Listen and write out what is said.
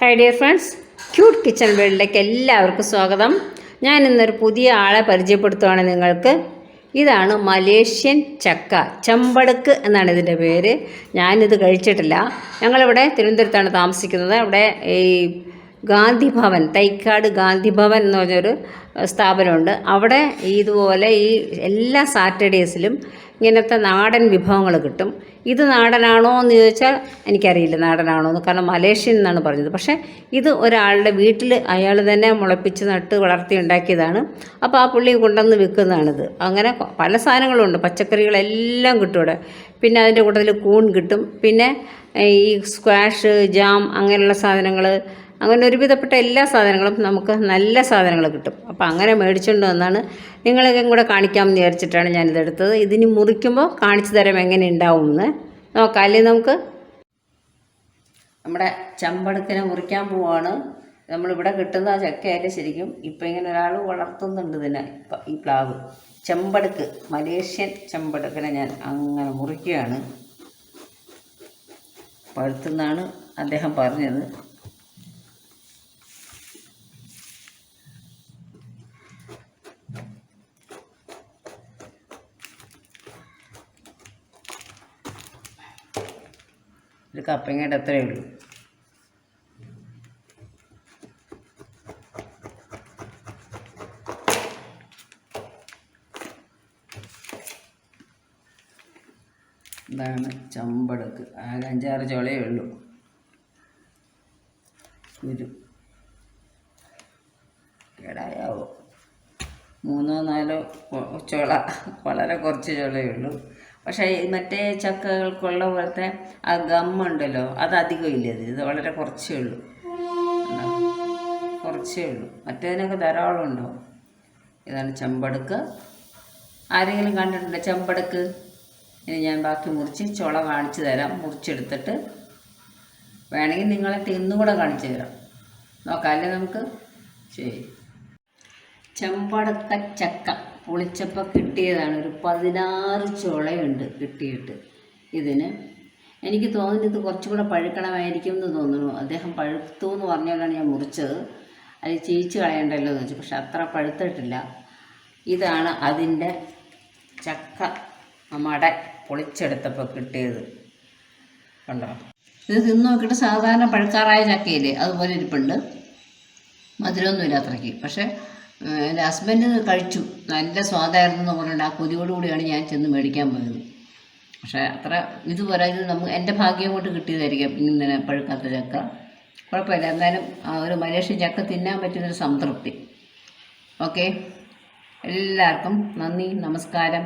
Hi dear friends, cute kitchen വേൾഡിലേക്ക് എല്ലാവർക്കും സ്വാഗതം. ഞാൻ ഇന്നൊരു പുതിയ ആളെ പരിചയപ്പെടുത്തുകയാണ് നിങ്ങൾക്ക്. ഇതാണ് മലേഷ്യൻ ചക്ക, ചെമ്പടക്ക് എന്നാണ് ഇതിൻ്റെ പേര്. ഞാനിത് കഴിച്ചിട്ടില്ല. ഞങ്ങളിവിടെ തിരുവനന്തപുരത്താണ് താമസിക്കുന്നത്. അവിടെ ഈ ഗാന്ധി ഭവൻ, തൈക്കാട് ഗാന്ധി ഭവൻ എന്ന് പറഞ്ഞൊരു സ്ഥാപനമുണ്ട്. അവിടെ ഇതുപോലെ ഈ എല്ലാ സാറ്റർഡേസിലും ഇങ്ങനത്തെ നാടൻ വിഭവങ്ങൾ കിട്ടും. ഇത് നാടനാണോ എന്ന് ചോദിച്ചാൽ എനിക്കറിയില്ല നാടനാണോ എന്ന്, കാരണം മലേഷ്യൻ എന്നാണ് പറഞ്ഞത്. പക്ഷേ ഇത് ഒരാളുടെ വീട്ടിൽ അയാൾ തന്നെ മുളപ്പിച്ച് നട്ട് വളർത്തി ഉണ്ടാക്കിയതാണ്. അപ്പോൾ ആ പുള്ളി കൊണ്ടുവന്ന് വിൽക്കുന്നതാണിത്. അങ്ങനെ പല സാധനങ്ങളുണ്ട്, പച്ചക്കറികളെല്ലാം കിട്ടും ഇവിടെ. പിന്നെ അതിൻ്റെ കൂട്ടത്തിൽ കൂൺ കിട്ടും, പിന്നെ ഈ സ്ക്വാഷ്, ജാം, അങ്ങനെയുള്ള സാധനങ്ങൾ, അങ്ങനെ ഒരുവിധപ്പെട്ട എല്ലാ സാധനങ്ങളും നമുക്ക് നല്ല സാധനങ്ങൾ കിട്ടും. അപ്പോൾ അങ്ങനെ മേടിച്ചുകൊണ്ട് വന്നാണ് നിങ്ങളൊക്കെ കൂടെ കാണിക്കാമെന്ന് വിചാരിച്ചിട്ടാണ് ഞാനിതെടുത്തത്. ഇതിന് മുറിക്കുമ്പോൾ കാണിച്ചു തരാം എങ്ങനെ ഉണ്ടാവുമെന്ന്. നോക്കാം അല്ലേ നമുക്ക്. നമ്മുടെ ചെമ്പടക്കിനെ മുറിക്കാൻ പോവാണ്. നമ്മളിവിടെ കിട്ടുന്ന ചക്കയായിട്ട് ശരിക്കും ഇപ്പം ഇങ്ങനെ ഒരാൾ വളർത്തുന്നുണ്ട് ഇതിനെ. ഇപ്പം ഈ പ്ലാവ് ചെമ്പടക്ക്, മലേഷ്യൻ ചെമ്പടക്കിനെ ഞാൻ അങ്ങനെ മുറിക്കുകയാണ്. പഴുത്തുന്നാണ് അദ്ദേഹം പറഞ്ഞത്. ഒരു കപ്പങ്ങയുടെ അത്രയേ ഉള്ളൂ. ഇതാണ് ചെമ്പടക്ക്. ആകെ 5-6 ചുളയേ ഉള്ളൂ. ഒരു കേടായാവോ, 3-4 ചുള, വളരെ കുറച്ച് ചുളയേ ഉള്ളൂ. പക്ഷേ മറ്റേ ചക്കകൾക്കുള്ള പോലത്തെ ആ ഗമ്മുണ്ടല്ലോ, അത് അധികം ഇല്ല. ഇത് വളരെ കുറച്ചേ ഉള്ളൂ, കുറച്ചേ ഉള്ളൂ. മറ്റേതിനൊക്കെ ധാരാളം ഉണ്ടാവും. ഇതാണ് ചെമ്പടക്ക്. ആരെങ്കിലും കണ്ടിട്ടുണ്ടോ ചെമ്പടക്ക്? ഇനി ഞാൻ ബാക്കി മുറിച്ച് ചുള കാണിച്ചു തരാം. മുറിച്ചെടുത്തിട്ട് വേണമെങ്കിൽ നിങ്ങളെ തിന്നുകൂടെ കാണിച്ചു തരാം. നോക്കാം അല്ലേ നമുക്ക്. ശരി. ചെമ്പടക്ക ചക്ക പൊളിച്ചപ്പോൾ കിട്ടിയതാണ്. ഒരു 16 ചുളയുണ്ട് കിട്ടിയിട്ട്. ഇതിന് എനിക്ക് തോന്നുന്നു ഇത് കുറച്ചും കൂടെ പഴുക്കണമായിരിക്കും എന്ന് തോന്നുന്നു. അദ്ദേഹം പഴുത്തു എന്ന് പറഞ്ഞുകൊണ്ടാണ് ഞാൻ മുറിച്ചത്. അത് ചീച്ച് കളയണ്ടല്ലോ എന്ന് വെച്ചു. പക്ഷെ അത്ര പഴുത്തിട്ടില്ല. ഇതാണ് അതിൻ്റെ ചക്ക മട പൊളിച്ചെടുത്തപ്പോൾ കിട്ടിയത്. കണ്ടോ? ഇത് തിന്ന് നോക്കിയിട്ട് സാധാരണ പഴുക്കാറായ ചക്കയില്ലേ, അതുപോലെ ഇരിപ്പുണ്ട്. മധുരമൊന്നുമില്ല അത്രയ്ക്ക്. പക്ഷേ എൻ്റെ ഹസ്ബൻഡ് കഴിച്ചു, നല്ല സ്വാദായിരുന്നു എന്ന് പറഞ്ഞിട്ട് ആ കൊതിയോടുകൂടിയാണ് ഞാൻ ചെന്ന് മേടിക്കാൻ പോയത്. പക്ഷേ അത്ര ഇതുപോലെ ഇത് എൻ്റെ ഭാഗ്യം കൊണ്ട് കിട്ടിയതായിരിക്കും ഇങ്ങനെ പഴുക്കാത്ത ചക്ക. കുഴപ്പമില്ല. എന്തായാലും ആ ഒരു മലേഷ്യൻ ചക്ക തിന്നാൻ പറ്റുന്നൊരു സംതൃപ്തി. ഓക്കെ, എല്ലാവർക്കും നന്ദി, നമസ്കാരം.